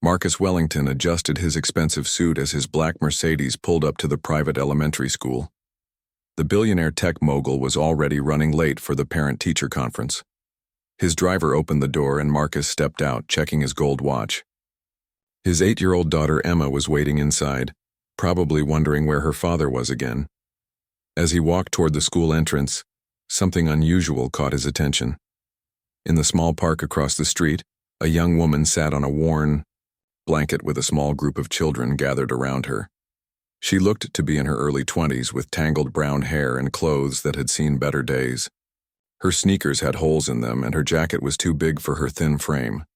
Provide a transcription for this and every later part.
Marcus Wellington adjusted his expensive suit as his black Mercedes pulled up to the private elementary school. The billionaire tech mogul was already running late for the parent-teacher conference. His driver opened the door and Marcus stepped out, checking his gold watch. His 8-year-old daughter Emma was waiting inside, probably wondering where her father was again. As he walked toward the school entrance, something unusual caught his attention. In the small park across the street, a young woman sat on a worn blanket with a small group of children gathered around her. She looked to be in her early 20s with tangled brown hair and clothes that had seen better days. Her sneakers had holes in them and her jacket was too big for her thin frame.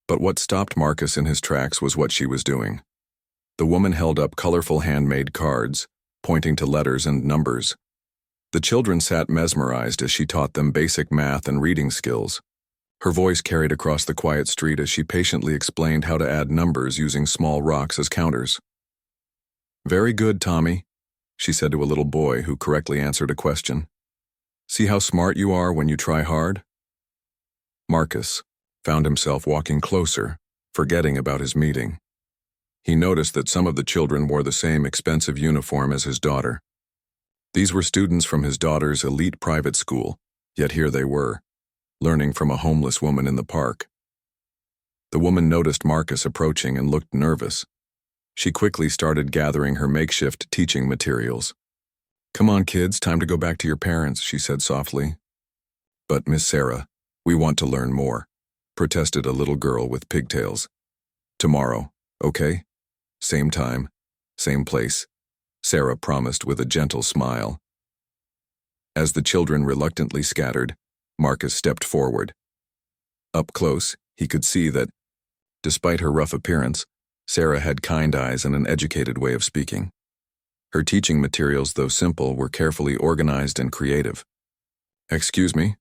But what stopped Marcus in his tracks was what she was doing. The woman held up colorful handmade cards, pointing to letters and numbers. The children sat mesmerized as she taught them basic math and reading skills. Her voice carried across the quiet street as she patiently explained how to add numbers using small rocks as counters. "Very good, Tommy," she said to a little boy who correctly answered a question. "See how smart you are when you try hard?" Marcus found himself walking closer, forgetting about his meeting. He noticed that some of the children wore the same expensive uniform as his daughter. These were students from his daughter's elite private school, yet here they were, learning from a homeless woman in the park. The woman noticed Marcus approaching and looked nervous. She quickly started gathering her makeshift teaching materials. "Come on, kids, time to go back to your parents," she said softly. "But, Miss Sarah, we want to learn more," protested a little girl with pigtails. "Tomorrow, okay? Same time, same place," Sarah promised with a gentle smile. As the children reluctantly scattered, Marcus stepped forward. Up close, he could see that, despite her rough appearance, Sarah had kind eyes and an educated way of speaking. Her teaching materials, though simple, were carefully organized and creative. "Excuse me,"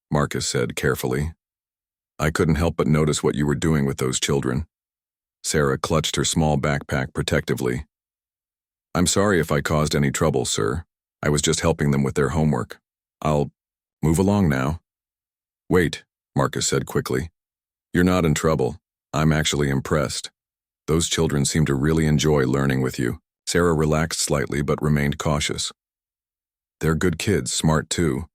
Marcus said carefully. "I couldn't help but notice what you were doing with those children." Sarah clutched her small backpack protectively. "I'm sorry if I caused any trouble, sir. I was just helping them with their homework. I'll move along now." "Wait," Marcus said quickly. "You're not in trouble. I'm actually impressed. Those children seem to really enjoy learning with you." Sarah relaxed slightly but remained cautious. "They're good kids, smart too.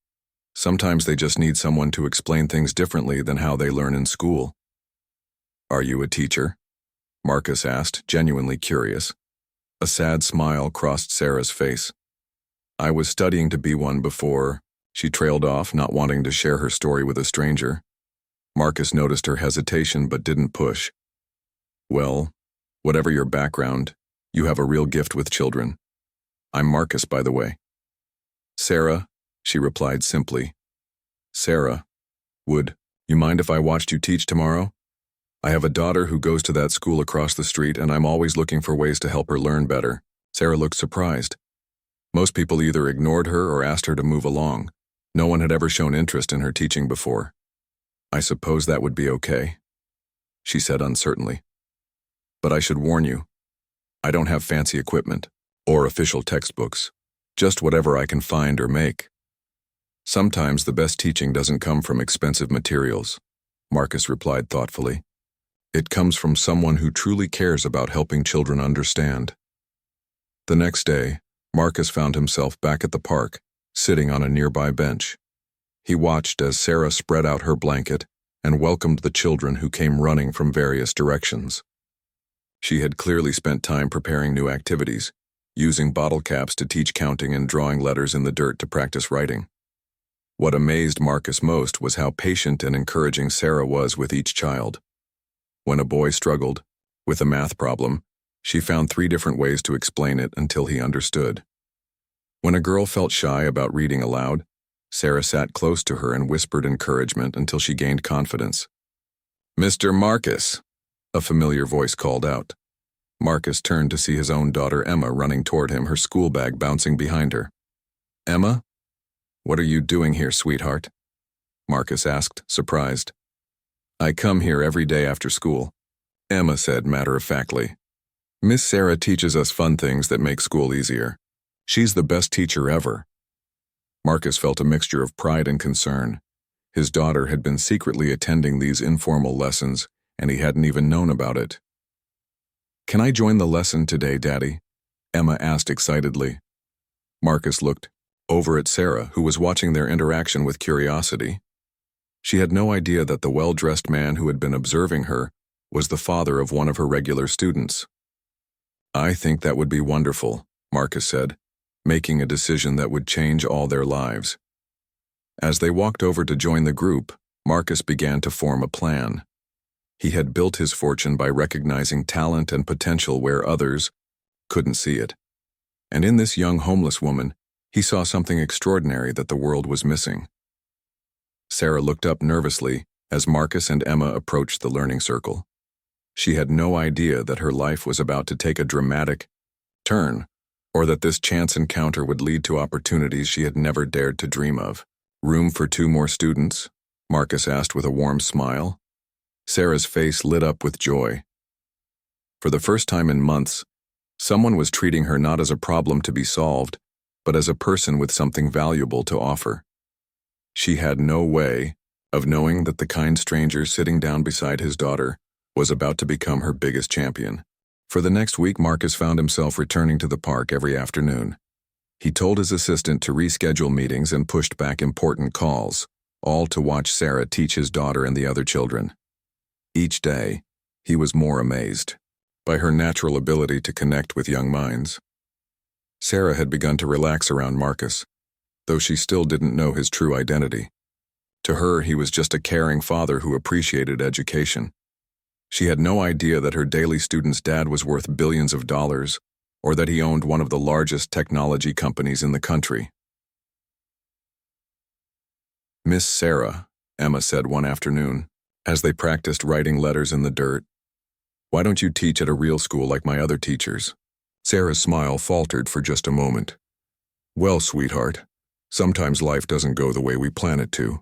Sometimes they just need someone to explain things differently than how they learn in school." "Are you a teacher?" Marcus asked, genuinely curious. A sad smile crossed Sarah's face. "I was studying to be one before," she trailed off, not wanting to share her story with a stranger. Marcus noticed her hesitation but didn't push. "Well, whatever your background, you have a real gift with children. I'm Marcus, by the way." "Sarah," she replied simply. "Sarah, would you mind if I watched you teach tomorrow? I have a daughter who goes to that school across the street and I'm always looking for ways to help her learn better." Sarah looked surprised. Most people either ignored her or asked her to move along. No one had ever shown interest in her teaching before. "I suppose that would be okay," she said uncertainly. "But I should warn you, I don't have fancy equipment or official textbooks, just whatever I can find or make." "Sometimes the best teaching doesn't come from expensive materials," Marcus replied thoughtfully. "It comes from someone who truly cares about helping children understand." The next day, Marcus found himself back at the park, sitting on a nearby bench. He watched as Sarah spread out her blanket and welcomed the children who came running from various directions. She had clearly spent time preparing new activities, using bottle caps to teach counting and drawing letters in the dirt to practice writing. What amazed Marcus most was how patient and encouraging Sarah was with each child. When a boy struggled with a math problem, she found 3 different ways to explain it until he understood. When a girl felt shy about reading aloud, Sarah sat close to her and whispered encouragement until she gained confidence. "Mr. Marcus," a familiar voice called out. Marcus turned to see his own daughter Emma running toward him, her school bag bouncing behind her. "Emma? What are you doing here, sweetheart?" Marcus asked, surprised. "I come here every day after school," Emma said matter-of-factly. "Miss Sarah teaches us fun things that make school easier. She's the best teacher ever." Marcus felt a mixture of pride and concern. His daughter had been secretly attending these informal lessons, and he hadn't even known about it. Can I join the lesson today, Daddy? Emma asked excitedly. Marcus looked over at Sarah, who was watching their interaction with curiosity. She had no idea that the well-dressed man who had been observing her was the father of one of her regular students. I think that would be wonderful, Marcus said, making a decision that would change all their lives. As they walked over to join the group, Marcus began to form a plan. He had built his fortune by recognizing talent and potential where others couldn't see it. And in this young homeless woman, he saw something extraordinary that the world was missing. Sarah looked up nervously as Marcus and Emma approached the learning circle. She had no idea that her life was about to take a dramatic turn, or that this chance encounter would lead to opportunities she had never dared to dream of. Room for 2 more students? Marcus asked with a warm smile. Sarah's face lit up with joy. For the first time in months, someone was treating her not as a problem to be solved, but as a person with something valuable to offer. She had no way of knowing that the kind stranger sitting down beside his daughter was about to become her biggest champion. For the next week, Marcus found himself returning to the park every afternoon. He told his assistant to reschedule meetings and pushed back important calls, all to watch Sarah teach his daughter and the other children. Each day, he was more amazed by her natural ability to connect with young minds. Sarah had begun to relax around Marcus, though she still didn't know his true identity. To her, he was just a caring father who appreciated education. She had no idea that her daily student's dad was worth billions of dollars, or that he owned one of the largest technology companies in the country. Miss Sarah, Emma said one afternoon, as they practiced writing letters in the dirt, why don't you teach at a real school like my other teachers? Sarah's smile faltered for just a moment. Well, sweetheart, sometimes life doesn't go the way we plan it to.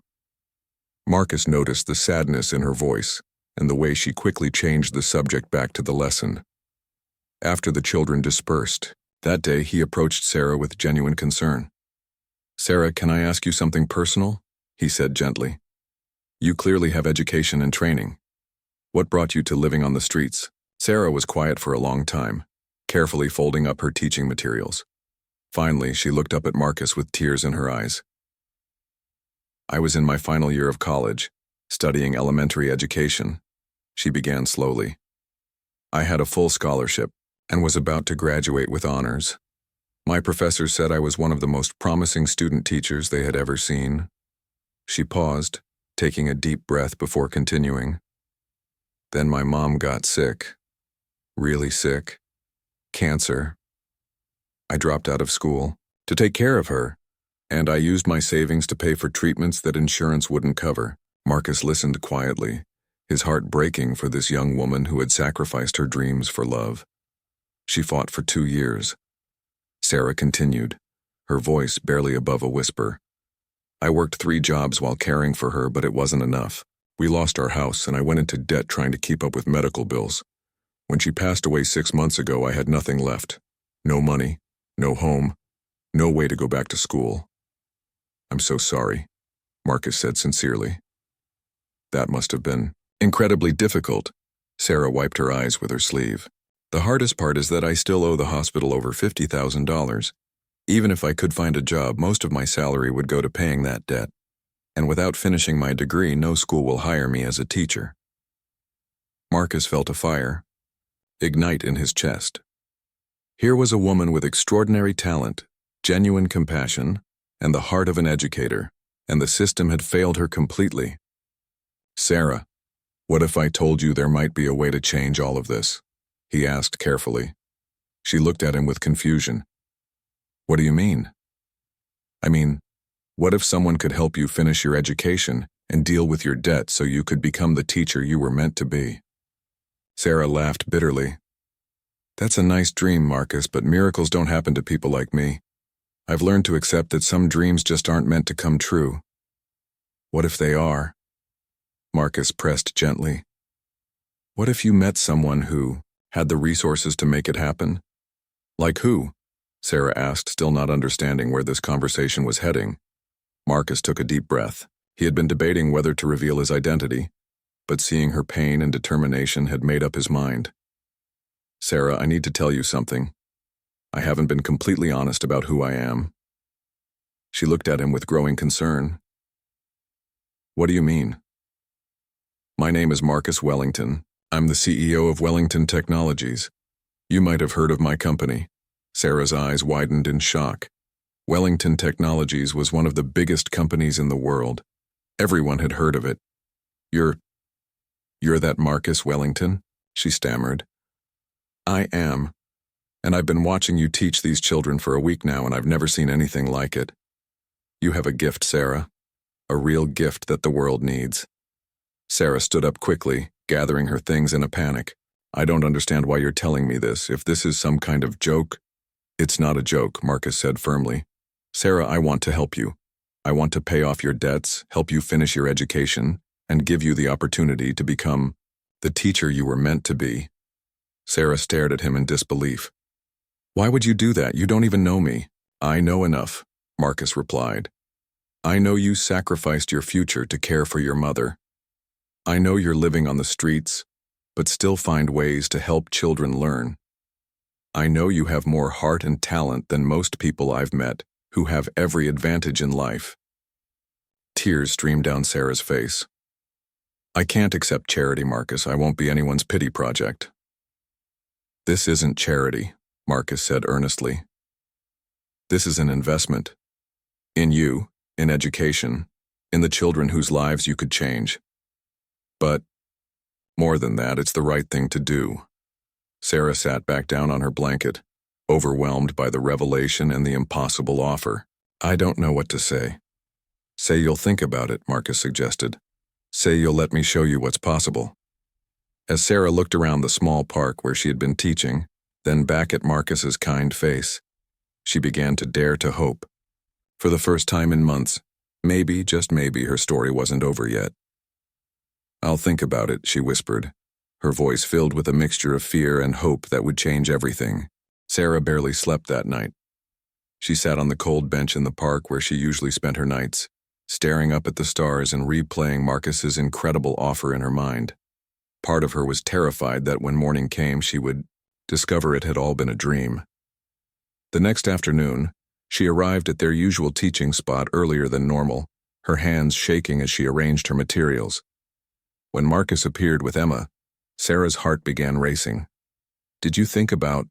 Marcus noticed the sadness in her voice and the way she quickly changed the subject back to the lesson. After the children dispersed, that day he approached Sarah with genuine concern. Sarah, can I ask you something personal? He said gently. You clearly have education and training. What brought you to living on the streets? Sarah was quiet for a long time, carefully folding up her teaching materials. Finally, she looked up at Marcus with tears in her eyes. I was in my final year of college, studying elementary education. She began slowly. I had a full scholarship and was about to graduate with honors. My professors said I was one of the most promising student teachers they had ever seen. She paused, taking a deep breath before continuing. Then my mom got sick. Really sick. Cancer. I dropped out of school to take care of her, and I used my savings to pay for treatments that insurance wouldn't cover. Marcus listened quietly, his heart breaking for this young woman who had sacrificed her dreams for love. She fought for 2 years. Sarah continued, her voice barely above a whisper. I worked 3 jobs while caring for her, but it wasn't enough. We lost our house, and I went into debt trying to keep up with medical bills. When she passed away 6 months ago, I had nothing left. No money, no home, no way to go back to school. I'm so sorry, Marcus said sincerely. That must have been incredibly difficult. Sarah wiped her eyes with her sleeve. The hardest part is that I still owe the hospital over $50,000. Even if I could find a job, most of my salary would go to paying that debt. And without finishing my degree, no school will hire me as a teacher. Marcus felt a fire ignite in his chest. Here was a woman with extraordinary talent, genuine compassion, and the heart of an educator, and the system had failed her completely. Sarah, what if I told you there might be a way to change all of this? He asked carefully. She looked at him with confusion. What do you mean? I mean, what if someone could help you finish your education and deal with your debt so you could become the teacher you were meant to be? Sarah laughed bitterly. That's a nice dream, Marcus, but miracles don't happen to people like me. I've learned to accept that some dreams just aren't meant to come true. What if they are? Marcus pressed gently. What if you met someone who had the resources to make it happen? Like who? Sarah asked, still not understanding where this conversation was heading. Marcus took a deep breath. He had been debating whether to reveal his identity, but seeing her pain and determination had made up his mind. Sarah, I need to tell you something. I haven't been completely honest about who I am. She looked at him with growing concern. What do you mean? My name is Marcus Wellington. I'm the CEO of Wellington Technologies. You might have heard of my company. Sarah's eyes widened in shock. Wellington Technologies was one of the biggest companies in the world. Everyone had heard of it. You're that Marcus Wellington? She stammered. I am. And I've been watching you teach these children for a week now, and I've never seen anything like it. You have a gift, Sarah. A real gift that the world needs. Sarah stood up quickly, gathering her things in a panic. I don't understand why you're telling me this. If this is some kind of joke. It's not a joke, Marcus said firmly. Sarah, I want to help you. I want to pay off your debts, help you finish your education, and give you the opportunity to become the teacher you were meant to be. Sarah stared at him in disbelief. Why would you do that? You don't even know me. I know enough, Marcus replied. I know you sacrificed your future to care for your mother. I know you're living on the streets, but still find ways to help children learn. I know you have more heart and talent than most people I've met who have every advantage in life. Tears streamed down Sarah's face. I can't accept charity, Marcus. I won't be anyone's pity project. This isn't charity, Marcus said earnestly. This is an investment. In you, in education, in the children whose lives you could change. But, more than that, it's the right thing to do. Sarah sat back down on her blanket, overwhelmed by the revelation and the impossible offer. I don't know what to say. Say you'll think about it, Marcus suggested. Say you'll let me show you what's possible. As Sarah looked around the small park where she had been teaching, then back at Marcus's kind face, she began to dare to hope. For the first time in months, maybe, just maybe, her story wasn't over yet. I'll think about it, she whispered, her voice filled with a mixture of fear and hope that would change everything. Sarah barely slept that night. She sat on the cold bench in the park where she usually spent her nights, staring up at the stars and replaying Marcus's incredible offer in her mind. Part of her was terrified that when morning came she would discover it had all been a dream. The next afternoon, she arrived at their usual teaching spot earlier than normal, her hands shaking as she arranged her materials. When Marcus appeared with Emma, Sarah's heart began racing. Did you think about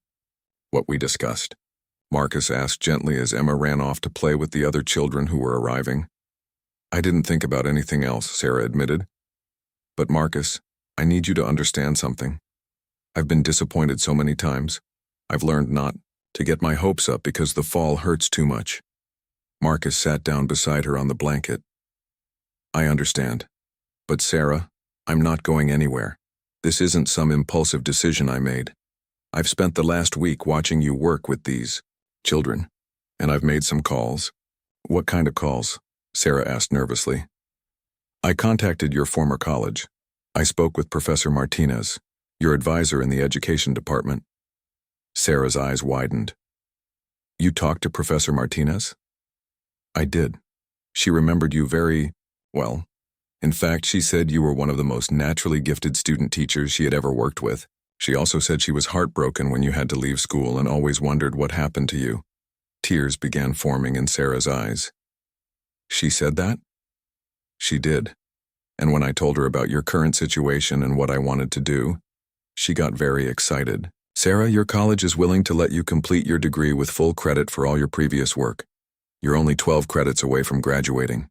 what we discussed? Marcus asked gently as Emma ran off to play with the other children who were arriving. I didn't think about anything else, Sarah admitted. But Marcus, I need you to understand something. I've been disappointed so many times. I've learned not to get my hopes up because the fall hurts too much. Marcus sat down beside her on the blanket. I understand. But Sarah, I'm not going anywhere. This isn't some impulsive decision I made. I've spent the last week watching you work with these children, and I've made some calls. What kind of calls? Sarah asked nervously. I contacted your former college. I spoke with Professor Martinez, your advisor in the education department. Sarah's eyes widened. You talked to Professor Martinez? I did. She remembered you very well. In fact, she said you were one of the most naturally gifted student teachers she had ever worked with. She also said she was heartbroken when you had to leave school and always wondered what happened to you. Tears began forming in Sarah's eyes. She said that? She did. And when I told her about your current situation and what I wanted to do, she got very excited. Sarah, your college is willing to let you complete your degree with full credit for all your previous work. You're only 12 credits away from graduating.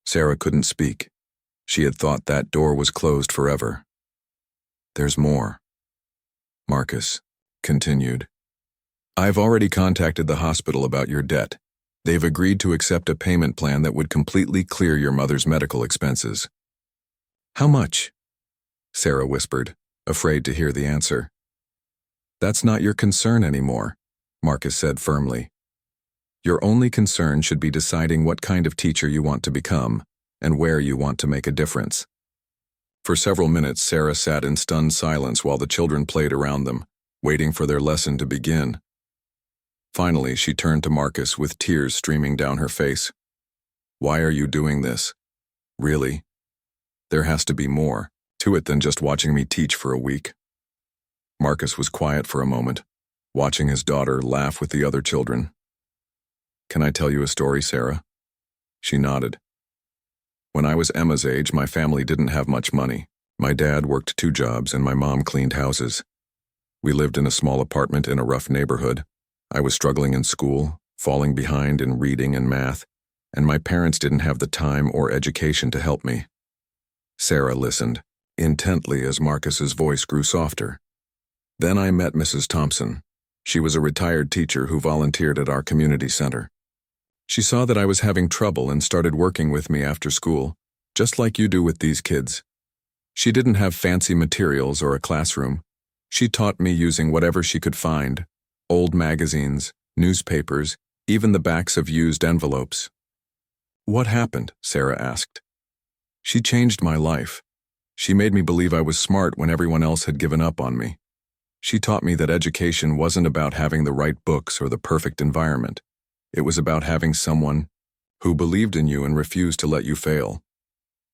Sarah couldn't speak. She had thought that door was closed forever. There's more. Marcus continued. I've already contacted the hospital about your debt. They've agreed to accept a payment plan that would completely clear your mother's medical expenses. How much? Sarah whispered, afraid to hear the answer. That's not your concern anymore, Marcus said firmly. Your only concern should be deciding what kind of teacher you want to become and where you want to make a difference. For several minutes, Sarah sat in stunned silence while the children played around them, waiting for their lesson to begin. Finally, she turned to Marcus with tears streaming down her face. Why are you doing this? Really? There has to be more to it than just watching me teach for a week. Marcus was quiet for a moment, watching his daughter laugh with the other children. "Can I tell you a story, Sarah?" She nodded. "When I was Emma's age, my family didn't have much money. My dad worked 2 jobs and my mom cleaned houses. We lived in a small apartment in a rough neighborhood. I was struggling in school, falling behind in reading and math, and my parents didn't have the time or education to help me." Sarah listened intently as Marcus's voice grew softer. "Then I met Mrs. Thompson. She was a retired teacher who volunteered at our community center. She saw that I was having trouble and started working with me after school, just like you do with these kids. She didn't have fancy materials or a classroom. She taught me using whatever she could find: old magazines, newspapers, even the backs of used envelopes." "What happened?" Sarah asked. "She changed my life. She made me believe I was smart when everyone else had given up on me. She taught me that education wasn't about having the right books or the perfect environment. It was about having someone who believed in you and refused to let you fail."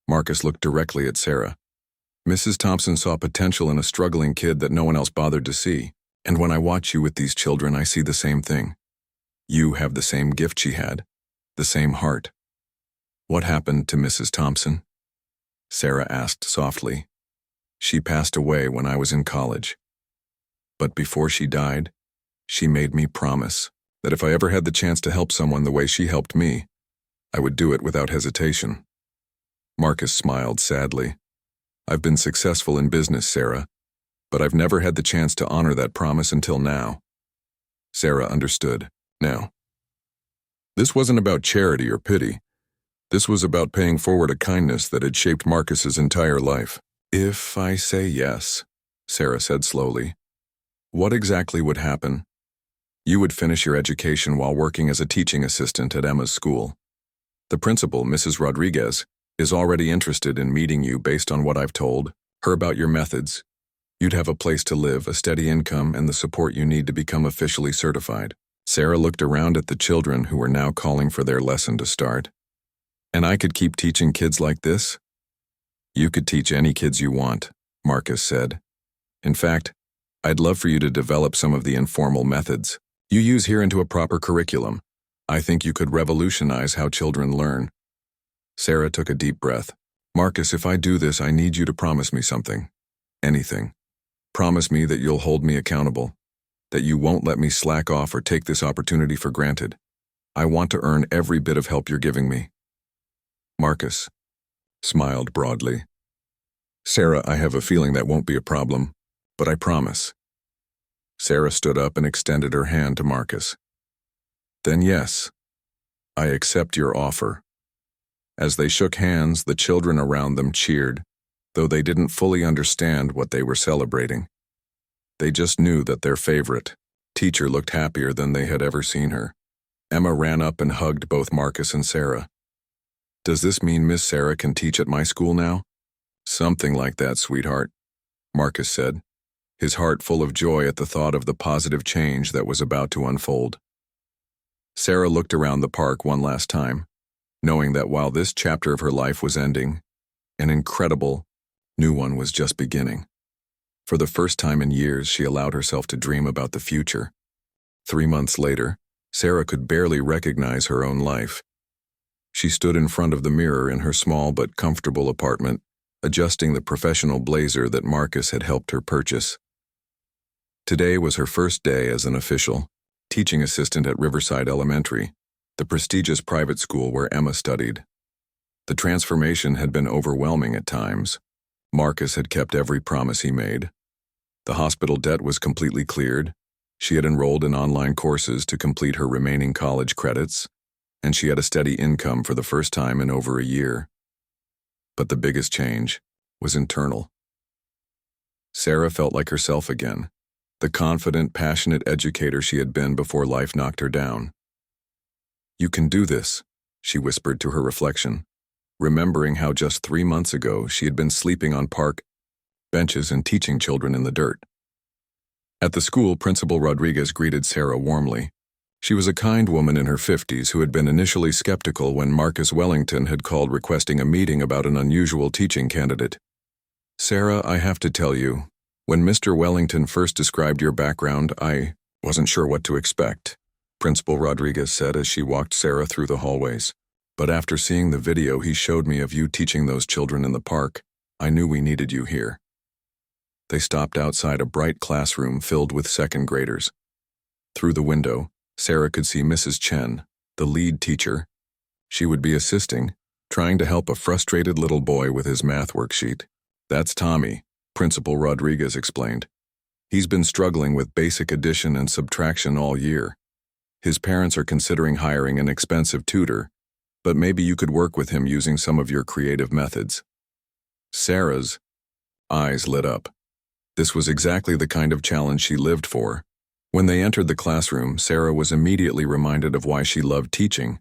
Marcus looked directly at Sarah. "Mrs. Thompson saw potential in a struggling kid that no one else bothered to see. And when I watch you with these children, I see the same thing. You have the same gift she had, the same heart." "What happened to Mrs. Thompson?" Sarah asked softly. "She passed away when I was in college. But before she died, she made me promise that if I ever had the chance to help someone the way she helped me, I would do it without hesitation." Marcus smiled sadly. "I've been successful in business, Sarah, but I've never had the chance to honor that promise until now." Sarah understood now. This wasn't about charity or pity. This was about paying forward a kindness that had shaped Marcus's entire life. "If I say yes," Sarah said slowly, "what exactly would happen? You would finish your education while working as a teaching assistant at Emma's school. The principal, Mrs. Rodriguez, is already interested in meeting you based on what I've told her about your methods. You'd have a place to live, a steady income, and the support you need to become officially certified." Sarah looked around at the children who were now calling for their lesson to start. "And I could keep teaching kids like this?" "You could teach any kids you want," Marcus said. "In fact, I'd love for you to develop some of the informal methods you use here into a proper curriculum. I think you could revolutionize how children learn." Sarah took a deep breath. "Marcus, if I do this, I need you to promise me something. Anything. Promise me that you'll hold me accountable, that you won't let me slack off or take this opportunity for granted. I want to earn every bit of help you're giving me." Marcus smiled broadly. "Sarah, I have a feeling that won't be a problem, but I promise." Sarah stood up and extended her hand to Marcus. "Then yes, I accept your offer." As they shook hands, the children around them cheered, though they didn't fully understand what they were celebrating. They just knew that their favorite teacher looked happier than they had ever seen her. Emma ran up and hugged both Marcus and Sarah. "Does this mean Miss Sarah can teach at my school now?" "Something like that, sweetheart," Marcus said, his heart full of joy at the thought of the positive change that was about to unfold. Sarah looked around the park one last time, knowing that while this chapter of her life was ending, an incredible new one was just beginning. For the first time in years, she allowed herself to dream about the future. 3 months later, Sarah could barely recognize her own life. She stood in front of the mirror in her small but comfortable apartment, adjusting the professional blazer that Marcus had helped her purchase. Today was her first day as an official teaching assistant at Riverside Elementary, the prestigious private school where Emma studied. The transformation had been overwhelming at times. Marcus had kept every promise he made. The hospital debt was completely cleared. She had enrolled in online courses to complete her remaining college credits, and she had a steady income for the first time in over a year. But the biggest change was internal. Sarah felt like herself again, the confident, passionate educator she had been before life knocked her down. "You can do this," she whispered to her reflection, remembering how just 3 months ago she had been sleeping on park benches and teaching children in the dirt. At the school, Principal Rodriguez greeted Sarah warmly. She was a kind woman in her 50s who had been initially skeptical when Marcus Wellington had called requesting a meeting about an unusual teaching candidate. "Sarah, I have to tell you, When Mr. Wellington first described your background, I wasn't sure what to expect, Principal Rodriguez said as she walked Sarah through the hallways. But after seeing the video he showed me of you teaching those children in the park, I knew we needed you here. They stopped outside a bright classroom filled with second graders. Through the window, Sarah could see Mrs. Chen, the lead teacher. She would be assisting, trying to help a frustrated little boy with his math worksheet. That's Tommy, Principal Rodriguez explained. He's been struggling with basic addition and subtraction all year. His parents are considering hiring an expensive tutor, but maybe you could work with him using some of your creative methods. Sarah's eyes lit up. This was exactly the kind of challenge she lived for. When they entered the classroom, Sarah was immediately reminded of why she loved teaching.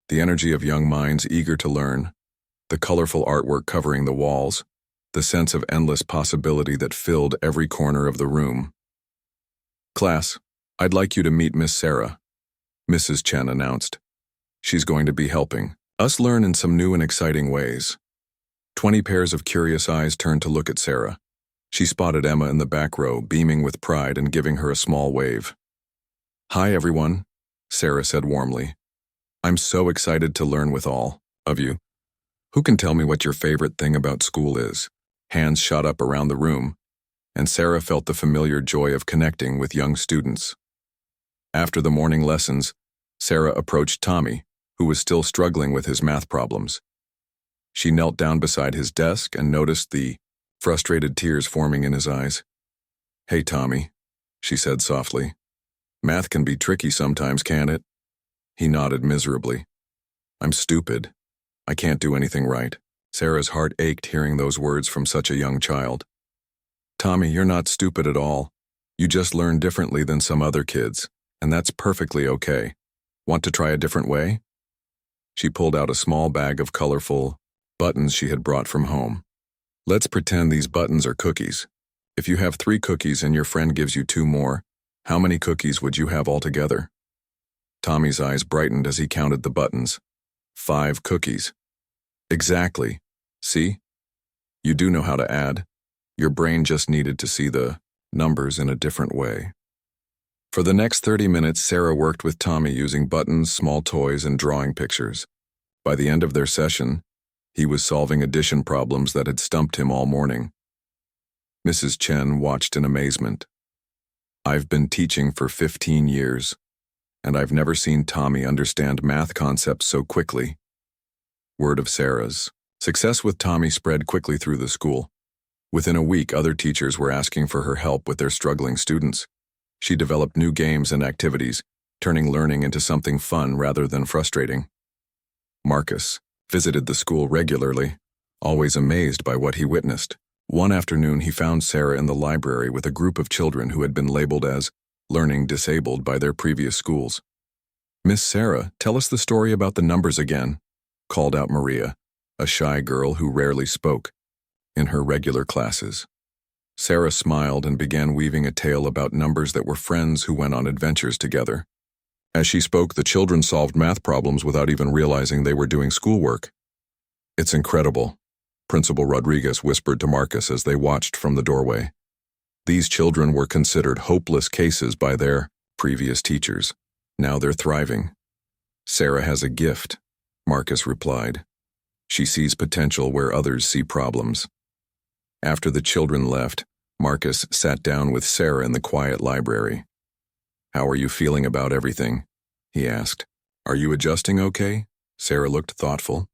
The energy of young minds eager to learn, the colorful artwork covering the walls, the sense of endless possibility that filled every corner of the room. Class, I'd like you to meet Miss Sarah, Mrs. Chen announced. She's going to be helping us learn in some new and exciting ways. 20 pairs of curious eyes turned to look at Sarah. She spotted Emma in the back row, beaming with pride and giving her a small wave. Hi, everyone, Sarah said warmly. I'm so excited to learn with all of you. Who can tell me what your favorite thing about school is? Hands shot up around the room, and Sarah felt the familiar joy of connecting with young students. After the morning lessons, Sarah approached Tommy, who was still struggling with his math problems. She knelt down beside his desk and noticed the frustrated tears forming in his eyes. Hey, Tommy, she said softly. Math can be tricky sometimes, can't it? He nodded miserably. I'm stupid. I can't do anything right. Sarah's heart ached hearing those words from such a young child. Tommy, you're not stupid at all. You just learn differently than some other kids, and that's perfectly okay. Want to try a different way? She pulled out a small bag of colorful buttons she had brought from home. Let's pretend these buttons are cookies. If you have 3 cookies and your friend gives you 2 more, how many cookies would you have altogether? Tommy's eyes brightened as he counted the buttons. 5 cookies. Exactly. See? You do know how to add. Your brain just needed to see the numbers in a different way. For the next 30 minutes, Sarah worked with Tommy using buttons, small toys, and drawing pictures. By the end of their session, he was solving addition problems that had stumped him all morning. Mrs. Chen watched in amazement. I've been teaching for 15 years, and I've never seen Tommy understand math concepts so quickly. Word of Sarah's success with Tommy spread quickly through the school. Within a week, other teachers were asking for her help with their struggling students. She developed new games and activities, turning learning into something fun rather than frustrating. Marcus visited the school regularly, always amazed by what he witnessed. One afternoon, he found Sarah in the library with a group of children who had been labeled as learning disabled by their previous schools. Miss Sarah, tell us the story about the numbers again, called out Maria, a shy girl who rarely spoke, in her regular classes. Sarah smiled and began weaving a tale about numbers that were friends who went on adventures together. As she spoke, the children solved math problems without even realizing they were doing schoolwork. It's incredible, Principal Rodriguez whispered to Marcus as they watched from the doorway. These children were considered hopeless cases by their previous teachers. Now they're thriving. Sarah has a gift, Marcus replied. She sees potential where others see problems. After the children left, Marcus sat down with Sarah in the quiet library. How are you feeling about everything? He asked. Are you adjusting okay? Sarah looked thoughtful.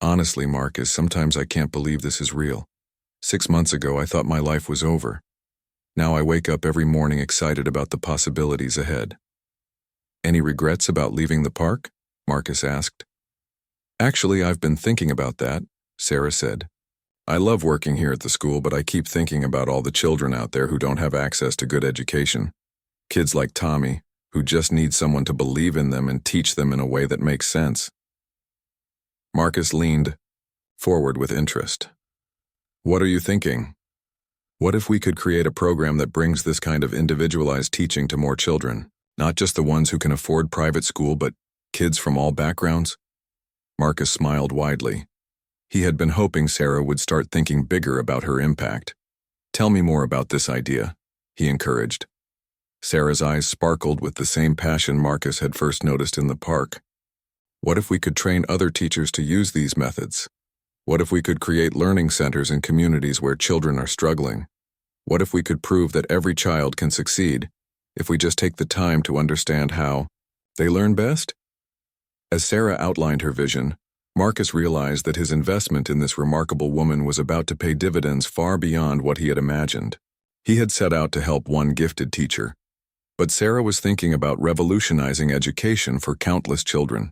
Honestly, Marcus, sometimes I can't believe this is real. 6 months ago, I thought my life was over. Now I wake up every morning excited about the possibilities ahead. Any regrets about leaving the park? Marcus asked. Actually, I've been thinking about that, Sarah said. I love working here at the school, but I keep thinking about all the children out there who don't have access to good education. Kids like Tommy, who just need someone to believe in them and teach them in a way that makes sense. Marcus leaned forward with interest. What are you thinking? What if we could create a program that brings this kind of individualized teaching to more children, not just the ones who can afford private school, but kids from all backgrounds? Marcus smiled widely. He had been hoping Sarah would start thinking bigger about her impact. Tell me more about this idea, he encouraged. Sarah's eyes sparkled with the same passion Marcus had first noticed in the park. What if we could train other teachers to use these methods? What if we could create learning centers in communities where children are struggling? What if we could prove that every child can succeed if we just take the time to understand how they learn best? As Sarah outlined her vision, Marcus realized that his investment in this remarkable woman was about to pay dividends far beyond what he had imagined. He had set out to help one gifted teacher, but Sarah was thinking about revolutionizing education for countless children.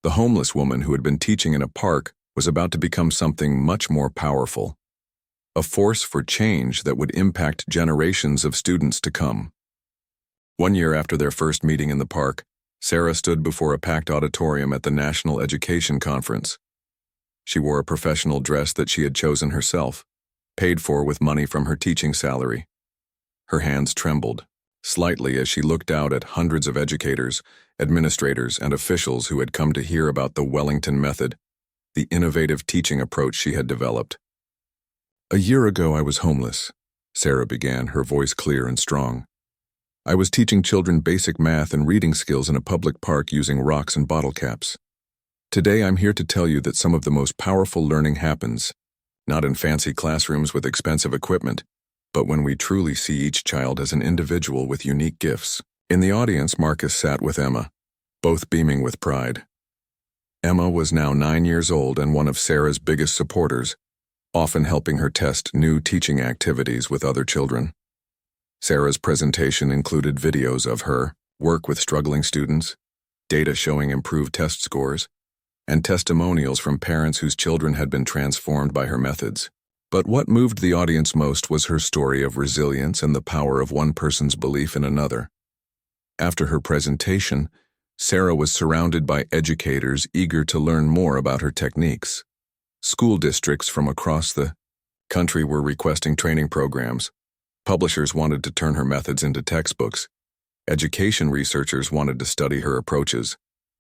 The homeless woman who had been teaching in a park was about to become something much more powerful, a force for change that would impact generations of students to come. 1 year after their first meeting in the park, Sarah stood before a packed auditorium at the National Education Conference. She wore a professional dress that she had chosen herself, paid for with money from her teaching salary. Her hands trembled slightly as she looked out at hundreds of educators, administrators, and officials who had come to hear about the Wellington method, the innovative teaching approach she had developed. "A year ago I was homeless," Sarah began, her voice clear and strong. "I was teaching children basic math and reading skills in a public park using rocks and bottle caps. Today I'm here to tell you that some of the most powerful learning happens, not in fancy classrooms with expensive equipment, but when we truly see each child as an individual with unique gifts." In the audience, Marcus sat with Emma, both beaming with pride. Emma was now 9 years old and one of Sarah's biggest supporters, often helping her test new teaching activities with other children. Sarah's presentation included videos of her work with struggling students, data showing improved test scores, and testimonials from parents whose children had been transformed by her methods. But what moved the audience most was her story of resilience and the power of one person's belief in another. After her presentation, Sarah was surrounded by educators eager to learn more about her techniques. School districts from across the country were requesting training programs. Publishers wanted to turn her methods into textbooks. Education researchers wanted to study her approaches.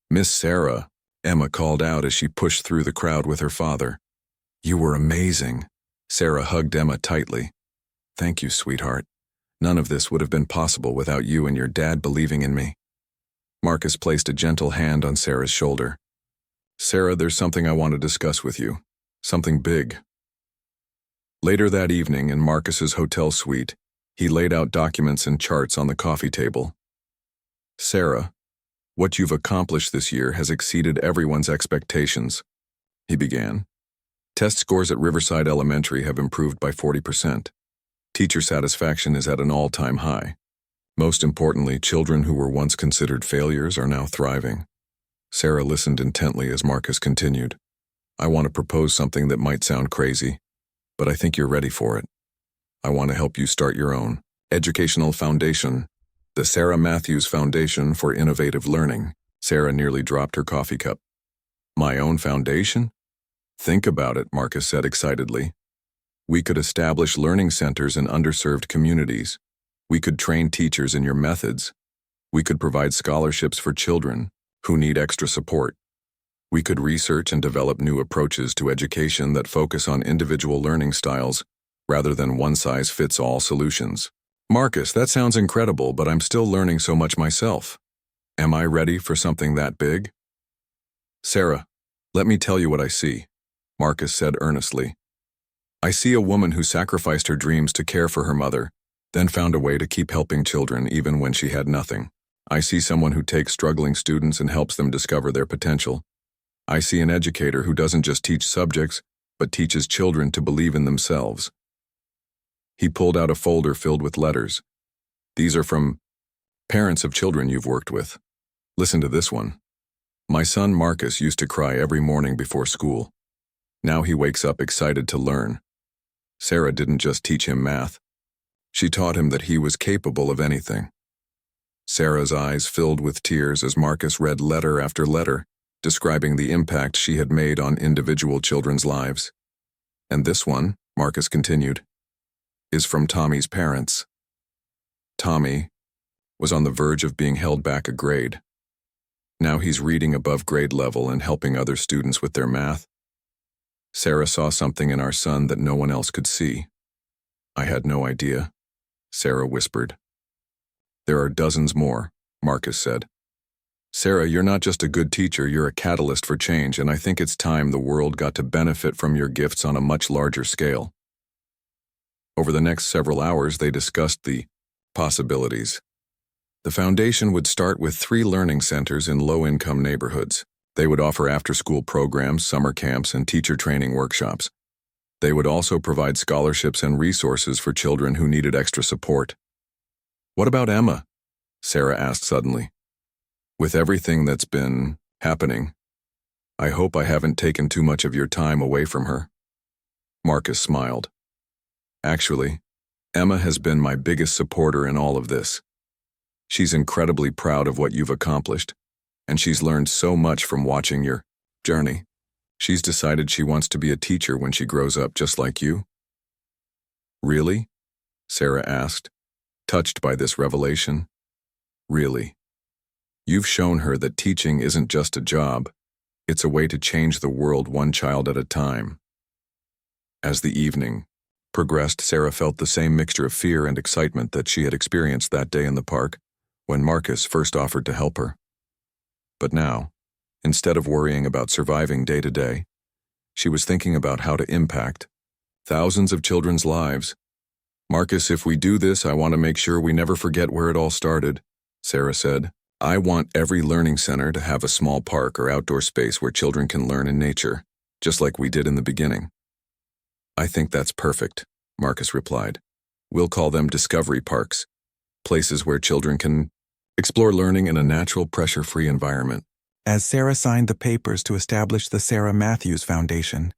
"Miss Sarah," Emma called out as she pushed through the crowd with her father. "You were amazing." Sarah hugged Emma tightly. "Thank you, sweetheart. None of this would have been possible without you and your dad believing in me." Marcus placed a gentle hand on Sarah's shoulder. "Sarah, there's something I want to discuss with you. Something big." Later that evening, in Marcus's hotel suite, he laid out documents and charts on the coffee table. "Sarah, what you've accomplished this year has exceeded everyone's expectations," he began. "Test scores at Riverside Elementary have improved by 40%. Teacher satisfaction is at an all-time high. Most importantly, children who were once considered failures are now thriving." Sarah listened intently as Marcus continued. "I want to propose something that might sound crazy, but I think you're ready for it. I want to help you start your own educational foundation, the Sarah Matthews Foundation for Innovative Learning." Sarah nearly dropped her coffee cup. "My own foundation? Think about it," Marcus said excitedly. "We could establish learning centers in underserved communities. We could train teachers in your methods. We could provide scholarships for children who need extra support. We could research and develop new approaches to education that focus on individual learning styles rather than one-size-fits-all solutions." "Marcus, that sounds incredible, but I'm still learning so much myself. Am I ready for something that big?" "Sarah, let me tell you what I see," Marcus said earnestly. "I see a woman who sacrificed her dreams to care for her mother, then found a way to keep helping children even when she had nothing. I see someone who takes struggling students and helps them discover their potential. I see an educator who doesn't just teach subjects, but teaches children to believe in themselves." He pulled out a folder filled with letters. "These are from parents of children you've worked with. Listen to this one. My son Marcus used to cry every morning before school. Now he wakes up excited to learn. Sarah didn't just teach him math. She taught him that he was capable of anything." Sarah's eyes filled with tears as Marcus read letter after letter, describing the impact she had made on individual children's lives. "And this one," Marcus continued, "is from Tommy's parents. Tommy was on the verge of being held back a grade. Now he's reading above grade level and helping other students with their math. Sarah saw something in our son that no one else could see. I had no idea, Sarah whispered. There are dozens more, Marcus said. Sarah, you're not just a good teacher, you're a catalyst for change, and I think it's time the world got to benefit from your gifts on a much larger scale. Over the next several hours, they discussed the possibilities. The foundation would start with 3 learning centers in low-income neighborhoods. They would offer after-school programs, summer camps, and teacher training workshops. They would also provide scholarships and resources for children who needed extra support. What about Emma? Sarah asked suddenly. With everything that's been happening, I hope I haven't taken too much of your time away from her. Marcus smiled. Actually, Emma has been my biggest supporter in all of this. She's incredibly proud of what you've accomplished, and she's learned so much from watching your journey. She's decided she wants to be a teacher when she grows up, just like you. Really? Sarah asked, touched by this revelation. Really? You've shown her that teaching isn't just a job, it's a way to change the world one child at a time. As the evening progressed, Sarah felt the same mixture of fear and excitement that she had experienced that day in the park when Marcus first offered to help her. But now, instead of worrying about surviving day to day, she was thinking about how to impact thousands of children's lives. Marcus, if we do this, I want to make sure we never forget where it all started, Sarah said. I want every learning center to have a small park or outdoor space where children can learn in nature, just like we did in the beginning. I think that's perfect, Marcus replied. We'll call them discovery parks, places where children can explore learning in a natural, pressure-free environment. As Sarah signed the papers to establish the Sarah Matthews Foundation,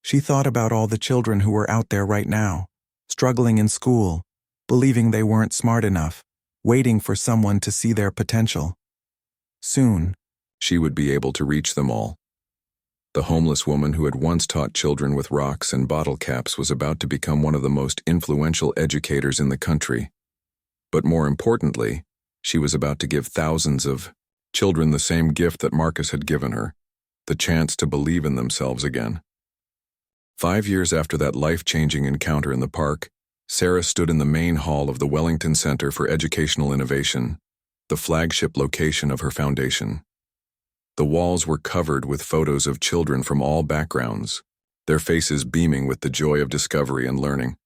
she thought about all the children who were out there right now, struggling in school, believing they weren't smart enough, waiting for someone to see their potential. Soon, she would be able to reach them all. The homeless woman who had once taught children with rocks and bottle caps was about to become one of the most influential educators in the country. But more importantly, she was about to give thousands of children the same gift that Marcus had given her, the chance to believe in themselves again. 5 years after that life-changing encounter in the park, Sarah stood in the main hall of the Wellington Center for Educational Innovation, the flagship location of her foundation. The walls were covered with photos of children from all backgrounds, their faces beaming with the joy of discovery and learning.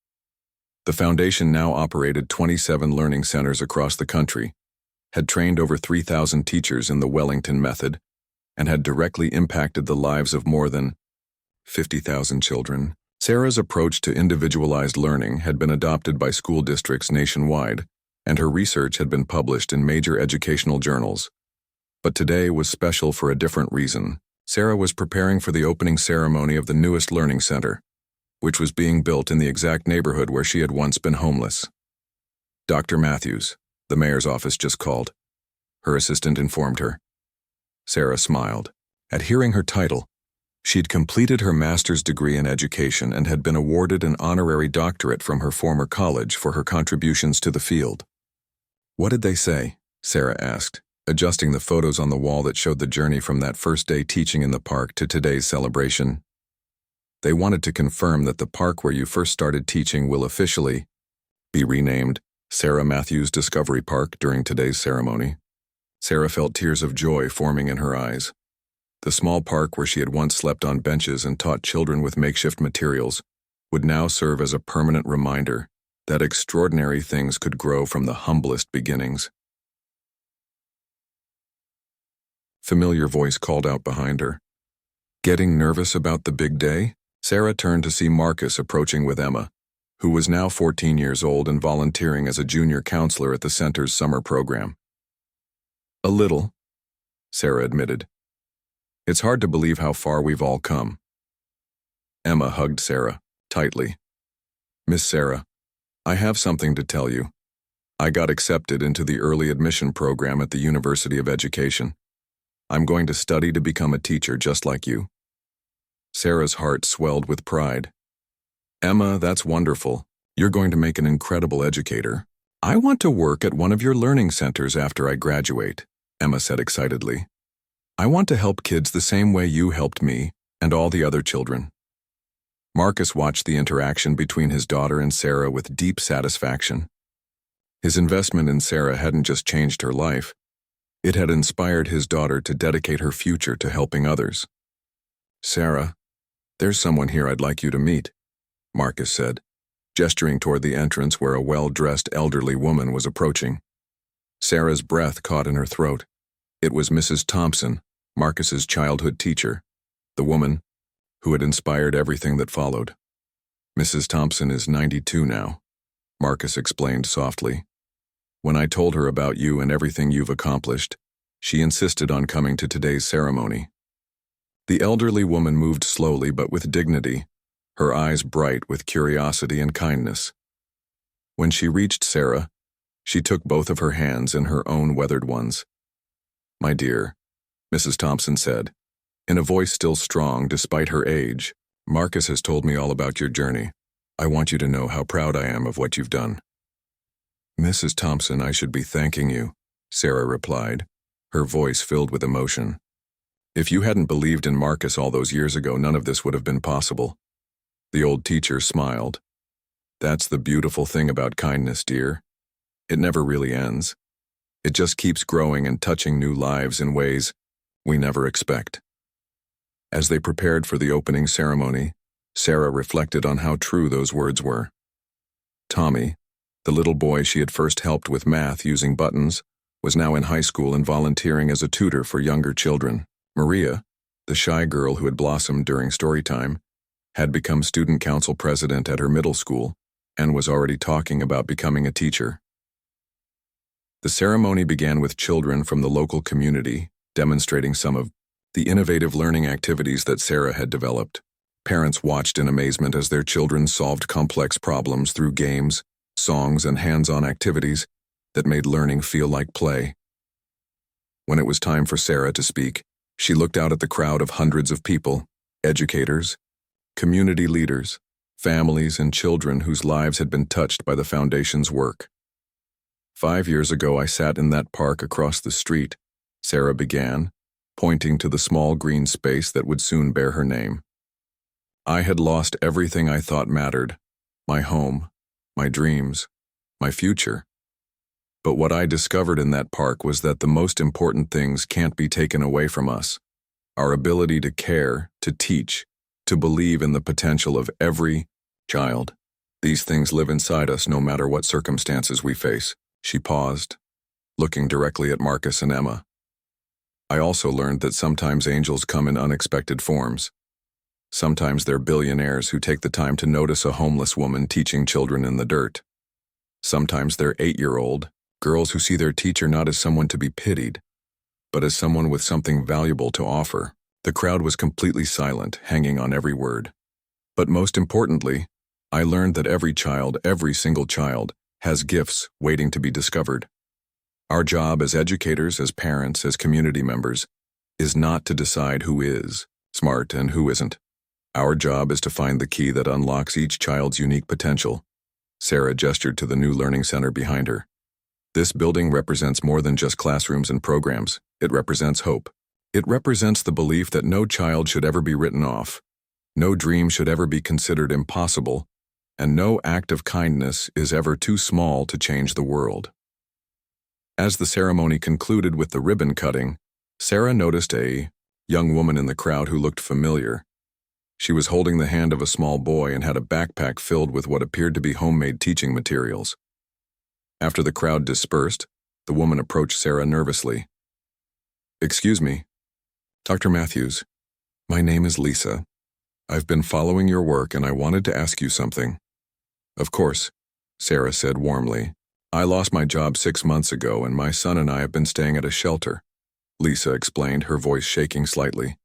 The foundation now operated 27 learning centers across the country, had trained over 3,000 teachers in the Wellington method, and had directly impacted the lives of more than 50,000 children. Sarah's approach to individualized learning had been adopted by school districts nationwide, and her research had been published in major educational journals. But today was special for a different reason. Sarah was preparing for the opening ceremony of the newest learning center, which was being built in the exact neighborhood where she had once been homeless. Dr. Matthews, the mayor's office just called, her assistant informed her. Sarah smiled. At hearing her title, she'd completed her master's degree in education and had been awarded an honorary doctorate from her former college for her contributions to the field. What did they say? Sarah asked, adjusting the photos on the wall that showed the journey from that first day teaching in the park to today's celebration. They wanted to confirm that the park where you first started teaching will officially be renamed Sarah Matthews Discovery Park during today's ceremony. Sarah felt tears of joy forming in her eyes. The small park where she had once slept on benches and taught children with makeshift materials would now serve as a permanent reminder that extraordinary things could grow from the humblest beginnings. Familiar voice called out behind her. Getting nervous about the big day? Sarah turned to see Marcus approaching with Emma, who was now 14 years old and volunteering as a junior counselor at the center's summer program. A little, Sarah admitted. It's hard to believe how far we've all come. Emma hugged Sarah tightly. Miss Sarah, I have something to tell you. I got accepted into the early admission program at the University of Education. I'm going to study to become a teacher just like you. Sarah's heart swelled with pride. Emma, that's wonderful. You're going to make an incredible educator. I want to work at one of your learning centers after I graduate, Emma said excitedly. I want to help kids the same way you helped me and all the other children. Marcus watched the interaction between his daughter and Sarah with deep satisfaction. His investment in Sarah hadn't just changed her life, it had inspired his daughter to dedicate her future to helping others. "Sarah, there's someone here I'd like you to meet," Marcus said, gesturing toward the entrance where a well-dressed elderly woman was approaching. Sarah's breath caught in her throat. It was Mrs. Thompson, Marcus's childhood teacher, the woman who had inspired everything that followed. "Mrs. Thompson is 92 now," Marcus explained softly. "When I told her about you and everything you've accomplished, she insisted on coming to today's ceremony." The elderly woman moved slowly but with dignity, her eyes bright with curiosity and kindness. When she reached Sarah, she took both of her hands in her own weathered ones. "My dear," Mrs. Thompson said, in a voice still strong despite her age, "Marcus has told me all about your journey. I want you to know how proud I am of what you've done." "Mrs. Thompson, I should be thanking you," Sarah replied, her voice filled with emotion. "If you hadn't believed in Marcus all those years ago, none of this would have been possible." The old teacher smiled. "That's the beautiful thing about kindness, dear. It never really ends. It just keeps growing and touching new lives in ways we never expect." As they prepared for the opening ceremony, Sarah reflected on how true those words were. Tommy, the little boy she had first helped with math using buttons, was now in high school and volunteering as a tutor for younger children. Maria, the shy girl who had blossomed during story time, had become student council president at her middle school and was already talking about becoming a teacher. The ceremony began with children from the local community demonstrating some of the innovative learning activities that Sarah had developed. Parents watched in amazement as their children solved complex problems through games, songs, and hands-on activities that made learning feel like play. When it was time for Sarah to speak, she looked out at the crowd of hundreds of people, educators, community leaders, families, and children whose lives had been touched by the Foundation's work. "5 years ago, I sat in that park across the street," Sarah began, pointing to the small green space that would soon bear her name. "I had lost everything I thought mattered, my home, my dreams, my future. But what I discovered in that park was that the most important things can't be taken away from us. Our ability to care, to teach, to believe in the potential of every child. These things live inside us no matter what circumstances we face." She paused, looking directly at Marcus and Emma. "I also learned that sometimes angels come in unexpected forms. Sometimes they're billionaires who take the time to notice a homeless woman teaching children in the dirt. Sometimes they're 8-year-old girls who see their teacher not as someone to be pitied, but as someone with something valuable to offer." The crowd was completely silent, hanging on every word. "But most importantly, I learned that every child, every single child, has gifts waiting to be discovered. Our job as educators, as parents, as community members, is not to decide who is smart and who isn't. Our job is to find the key that unlocks each child's unique potential." Sarah gestured to the new learning center behind her. "This building represents more than just classrooms and programs. It represents hope. It represents the belief that no child should ever be written off, no dream should ever be considered impossible, and no act of kindness is ever too small to change the world." As the ceremony concluded with the ribbon cutting, Sarah noticed a young woman in the crowd who looked familiar. She was holding the hand of a small boy and had a backpack filled with what appeared to be homemade teaching materials. After the crowd dispersed, the woman approached Sarah nervously. "Excuse me, Dr. Matthews, my name is Lisa. I've been following your work and I wanted to ask you something." "Of course," Sarah said warmly. "I lost my job 6 months ago and my son and I have been staying at a shelter," Lisa explained, her voice shaking slightly.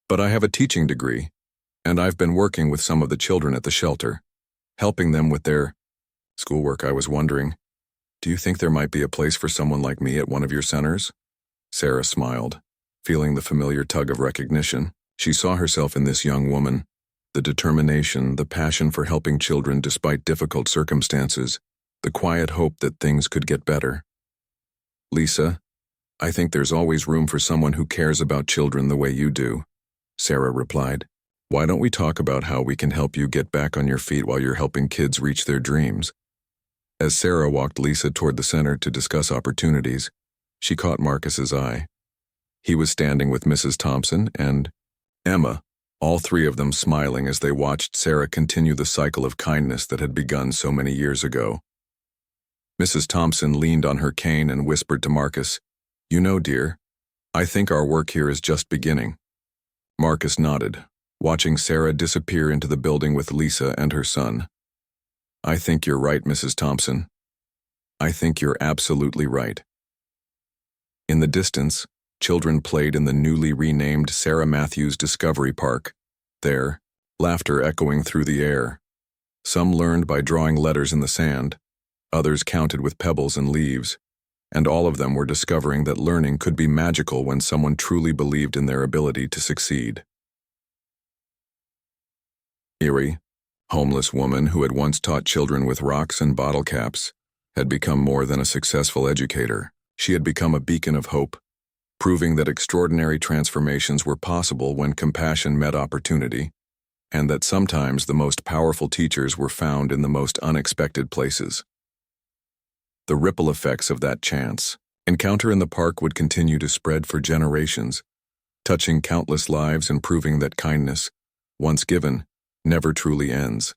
"But I have a teaching degree, and I've been working with some of the children at the shelter, helping them with their schoolwork. I was wondering, do you think there might be a place for someone like me at one of your centers?" Sarah smiled, feeling the familiar tug of recognition. She saw herself in this young woman, the determination, the passion for helping children despite difficult circumstances, the quiet hope that things could get better. "Lisa, I think there's always room for someone who cares about children the way you do," Sarah replied. Why don't we talk about how we can help you get back on your feet while you're helping kids reach their dreams? As Sarah walked Lisa toward the center to discuss opportunities, she caught Marcus's eye. He was standing with Mrs. Thompson and Emma, all three of them smiling as they watched Sarah continue the cycle of kindness that had begun so many years ago. Mrs. Thompson leaned on her cane and whispered to Marcus, "You know, dear, I think our work here is just beginning." Marcus nodded, watching Sarah disappear into the building with Lisa and her son. "I think you're right, Mrs. Thompson. I think you're absolutely right." In the distance, children played in the newly renamed Sarah Matthews Discovery Park. There, laughter echoing through the air. Some learned by drawing letters in the sand, others counted with pebbles and leaves, and all of them were discovering that learning could be magical when someone truly believed in their ability to succeed. Erie, homeless woman who had once taught children with rocks and bottle caps, had become more than a successful educator. She had become a beacon of hope, proving that extraordinary transformations were possible when compassion met opportunity, and that sometimes the most powerful teachers were found in the most unexpected places. The ripple effects of that chance encounter in the park would continue to spread for generations, touching countless lives and proving that kindness, once given, never truly ends.